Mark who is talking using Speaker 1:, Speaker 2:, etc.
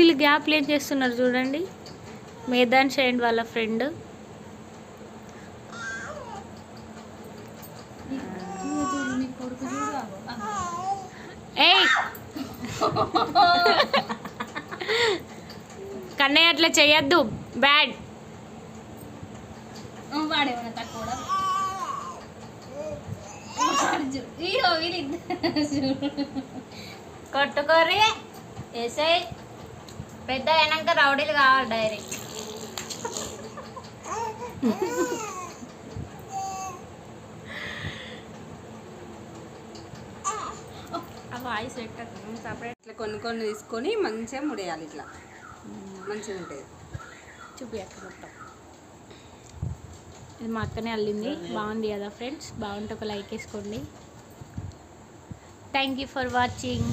Speaker 1: వీళ్ళు గ్యాప్లు ఏం చేస్తున్నారు చూడండి. మేదాన్ షైన్ వాళ్ళ ఫ్రెండ్. ఏయ్ కన్నయ్య అట్లా చేయొద్దు, బ్యాడ్.
Speaker 2: వాడేమన్నా తక్కువ
Speaker 3: కొట్టుకోరి వేసే పెద్ద అయినాక రౌడీలు కావాలి డైరెక్ట్.
Speaker 1: Voice separate.
Speaker 4: ఇట్లా కొన్ని కొన్ని తీసుకొని మంచిగా ముడేయాలి. ఇట్లా మంచిగా ఉంటుంది.
Speaker 1: చూపి అక్కడ మొత్తం. ఇది మా అక్కనే అల్లింది. బాగుంది కదా ఫ్రెండ్స్? బాగుంటే ఒక లైక్ వేసుకోండి. Thank you for watching.